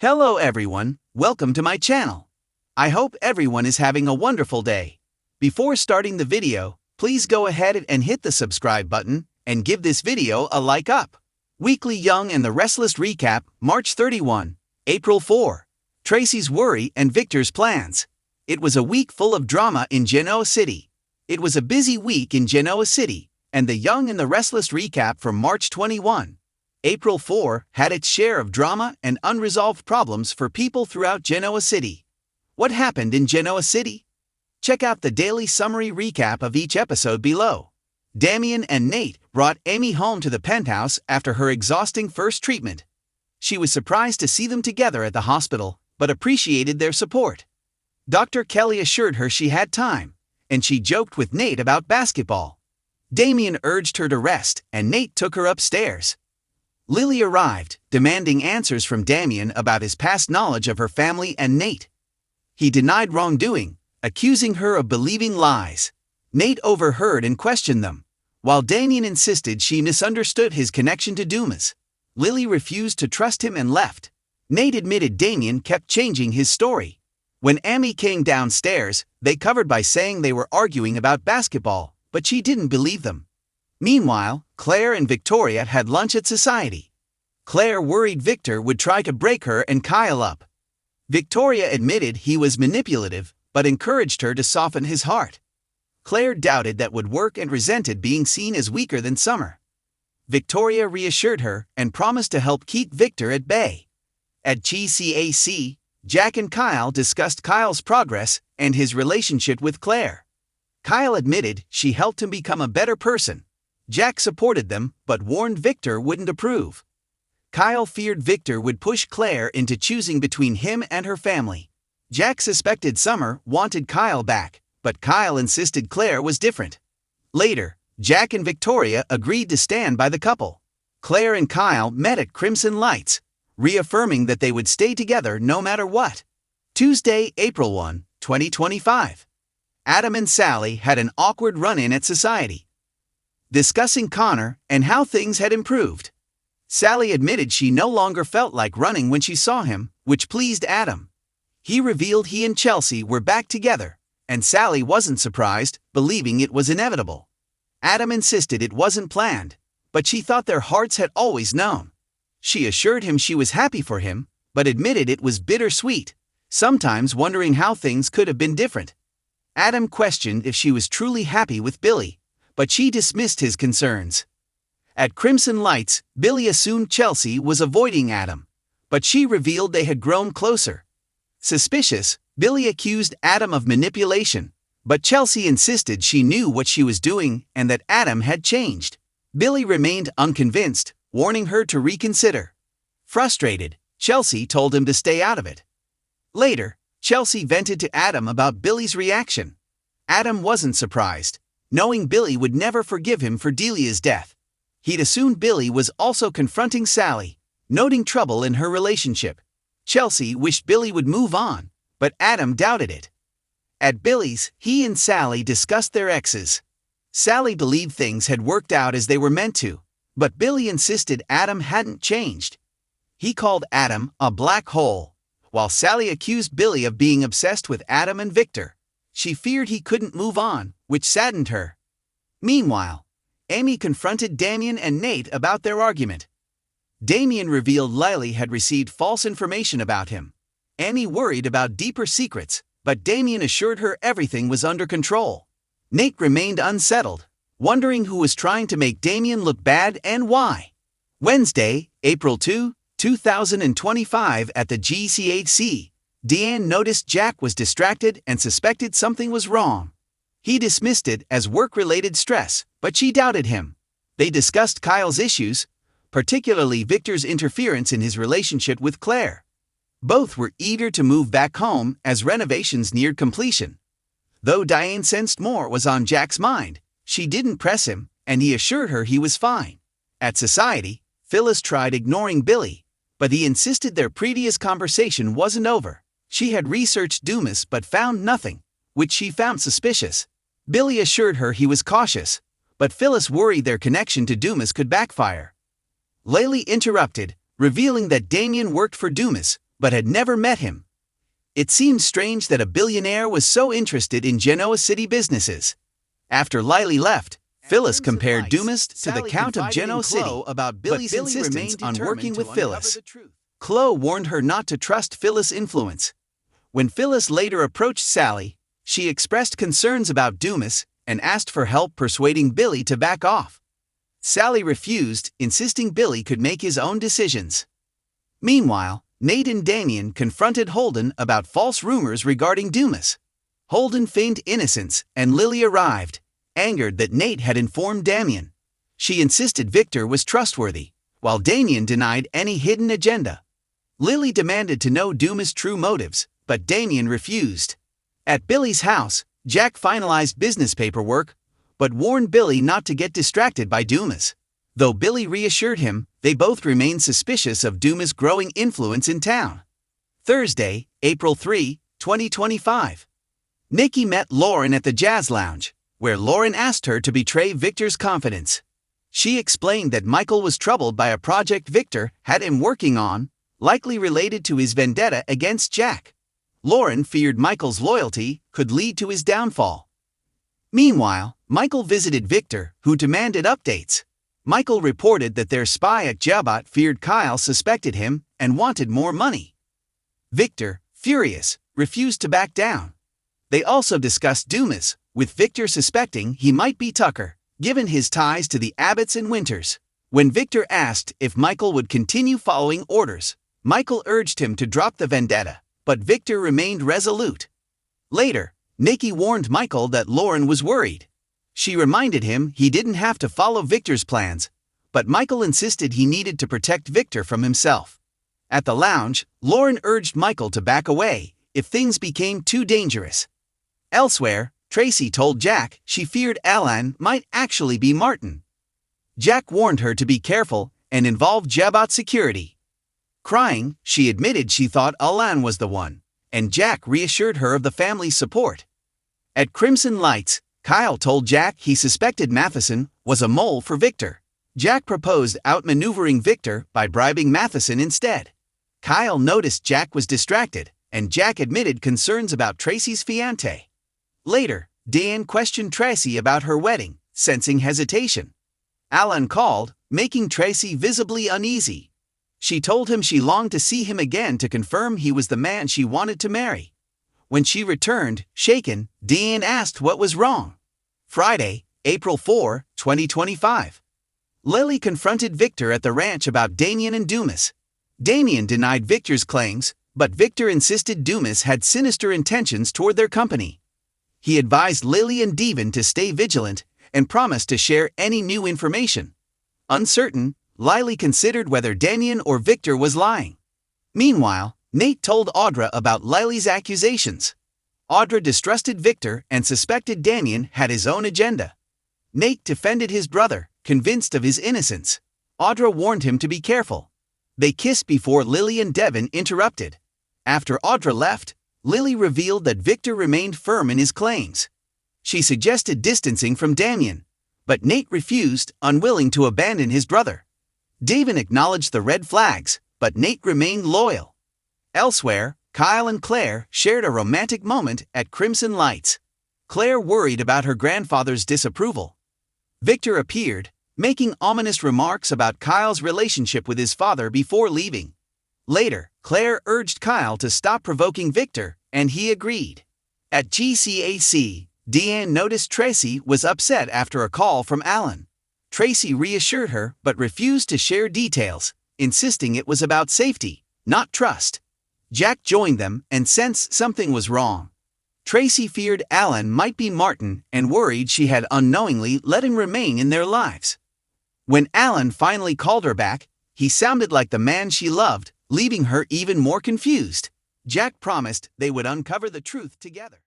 Hello everyone, welcome to my channel. I hope everyone is having a wonderful day. Before starting the video, please go ahead and hit the subscribe button and give this video a like up. Weekly Young and the Restless recap, March 31, April 4. Tracy's worry and Victor's plans. It was a week full of drama in Genoa City. It was a busy week in Genoa City, and the Young and the Restless recap from March 21. April 4 had its share of drama and unresolved problems for people throughout Genoa City. What happened in Genoa City? Check out the daily summary recap of each episode below. Damien and Nate brought Amy home to the penthouse after her exhausting first treatment. She was surprised to see them together at the hospital, but appreciated their support. Dr. Kelly assured her she had time, and she joked with Nate about basketball. Damien urged her to rest, and Nate took her upstairs. Lily arrived, demanding answers from Damien about his past knowledge of her family and Nate. He denied wrongdoing, accusing her of believing lies. Nate overheard and questioned them, while Damien insisted she misunderstood his connection to Dumas. Lily refused to trust him and left. Nate admitted Damien kept changing his story. When Amy came downstairs, they covered by saying they were arguing about basketball, but she didn't believe them. Meanwhile, Claire and Victoria had lunch at Society. Claire worried Victor would try to break her and Kyle up. Victoria admitted he was manipulative, but encouraged her to soften his heart. Claire doubted that would work and resented being seen as weaker than Summer. Victoria reassured her and promised to help keep Victor at bay. At GCAC, Jack and Kyle discussed Kyle's progress and his relationship with Claire. Kyle admitted she helped him become a better person. Jack supported them, but warned Victor wouldn't approve. Kyle feared Victor would push Claire into choosing between him and her family. Jack suspected Summer wanted Kyle back, but Kyle insisted Claire was different. Later, Jack and Victoria agreed to stand by the couple. Claire and Kyle met at Crimson Lights, reaffirming that they would stay together no matter what. Tuesday, April 1, 2025. Adam and Sally had an awkward run-in at Society, discussing Connor and how things had improved. Sally admitted she no longer felt like running when she saw him, which pleased Adam. He revealed he and Chelsea were back together, and Sally wasn't surprised, believing it was inevitable. Adam insisted it wasn't planned, but she thought their hearts had always known. She assured him she was happy for him, but admitted it was bittersweet, sometimes wondering how things could have been different. Adam questioned if she was truly happy with Billy, but she dismissed his concerns. At Crimson Lights, Billy assumed Chelsea was avoiding Adam, but she revealed they had grown closer. Suspicious, Billy accused Adam of manipulation, but Chelsea insisted she knew what she was doing and that Adam had changed. Billy remained unconvinced, warning her to reconsider. Frustrated, Chelsea told him to stay out of it. Later, Chelsea vented to Adam about Billy's reaction. Adam wasn't surprised, knowing Billy would never forgive him for Delia's death. He'd assumed Billy was also confronting Sally, noting trouble in her relationship. Chelsea wished Billy would move on, but Adam doubted it. At Billy's, he and Sally discussed their exes. Sally believed things had worked out as they were meant to, but Billy insisted Adam hadn't changed. He called Adam a black hole, while Sally accused Billy of being obsessed with Adam and Victor. She feared he couldn't move on, which saddened her. Meanwhile, Amy confronted Damien and Nate about their argument. Damien revealed Lily had received false information about him. Amy worried about deeper secrets, but Damien assured her everything was under control. Nate remained unsettled, wondering who was trying to make Damien look bad and why. Wednesday, April 2, 2025 at the GCHC, Deanne noticed Jack was distracted and suspected something was wrong. He dismissed it as work-related stress, but she doubted him. They discussed Kyle's issues, particularly Victor's interference in his relationship with Claire. Both were eager to move back home as renovations neared completion. Though Diane sensed more was on Jack's mind, she didn't press him, and he assured her he was fine. At Society, Phyllis tried ignoring Billy, but he insisted their previous conversation wasn't over. She had researched Dumas but found nothing, which she found suspicious. Billy assured her he was cautious, but Phyllis worried their connection to Dumas could backfire. Lily interrupted, revealing that Damien worked for Dumas, but had never met him. It seemed strange that a billionaire was so interested in Genoa City businesses. After Lily left, Phyllis compared Dumas to the Count of Genoa City about Billy's insistence on working with Phyllis. Chloe warned her not to trust Phyllis' influence. When Phyllis later approached Sally, she expressed concerns about Dumas and asked for help persuading Billy to back off. Sally refused, insisting Billy could make his own decisions. Meanwhile, Nate and Damien confronted Holden about false rumors regarding Dumas. Holden feigned innocence and Lily arrived, angered that Nate had informed Damien. She insisted Victor was trustworthy, while Damien denied any hidden agenda. Lily demanded to know Dumas' true motives, but Damien refused. At Billy's house, Jack finalized business paperwork, but warned Billy not to get distracted by Dumas. Though Billy reassured him, they both remained suspicious of Dumas' growing influence in town. Thursday, April 3, 2025. Nikki met Lauren at the Jazz Lounge, where Lauren asked her to betray Victor's confidence. She explained that Michael was troubled by a project Victor had him working on, likely related to his vendetta against Jack. Lauren feared Michael's loyalty could lead to his downfall. Meanwhile, Michael visited Victor, who demanded updates. Michael reported that their spy at Jabot feared Kyle suspected him and wanted more money. Victor, furious, refused to back down. They also discussed Dumas, with Victor suspecting he might be Tucker, given his ties to the Abbotts and Winters. When Victor asked if Michael would continue following orders, Michael urged him to drop the vendetta, but Victor remained resolute. Later, Nikki warned Michael that Lauren was worried. She reminded him he didn't have to follow Victor's plans, but Michael insisted he needed to protect Victor from himself. At the lounge, Lauren urged Michael to back away if things became too dangerous. Elsewhere, Tracy told Jack she feared Alan might actually be Martin. Jack warned her to be careful and involve Jabot security. Crying, she admitted she thought Alan was the one, and Jack reassured her of the family's support. At Crimson Lights, Kyle told Jack he suspected Matheson was a mole for Victor. Jack proposed outmaneuvering Victor by bribing Matheson instead. Kyle noticed Jack was distracted, and Jack admitted concerns about Tracy's fiancé. Later, Dan questioned Tracy about her wedding, sensing hesitation. Alan called, making Tracy visibly uneasy. She told him she longed to see him again to confirm he was the man she wanted to marry. When she returned, shaken, Dan asked what was wrong. Friday, April 4, 2025. Lily confronted Victor at the ranch about Damien and Dumas. Damien denied Victor's claims, but Victor insisted Dumas had sinister intentions toward their company. He advised Lily and Devon to stay vigilant and promised to share any new information. Uncertain, Lily considered whether Damien or Victor was lying. Meanwhile, Nate told Audra about Lily's accusations. Audra distrusted Victor and suspected Damien had his own agenda. Nate defended his brother, convinced of his innocence. Audra warned him to be careful. They kissed before Lily and Devon interrupted. After Audra left, Lily revealed that Victor remained firm in his claims. She suggested distancing from Damien, but Nate refused, unwilling to abandon his brother. Devon acknowledged the red flags, but Nate remained loyal. Elsewhere, Kyle and Claire shared a romantic moment at Crimson Lights. Claire worried about her grandfather's disapproval. Victor appeared, making ominous remarks about Kyle's relationship with his father before leaving. Later, Claire urged Kyle to stop provoking Victor, and he agreed. At GCAC, Deanne noticed Tracy was upset after a call from Alan. Tracy reassured her but refused to share details, insisting it was about safety, not trust. Jack joined them and sensed something was wrong. Tracy feared Alan might be Martin and worried she had unknowingly let him remain in their lives. When Alan finally called her back, he sounded like the man she loved, leaving her even more confused. Jack promised they would uncover the truth together.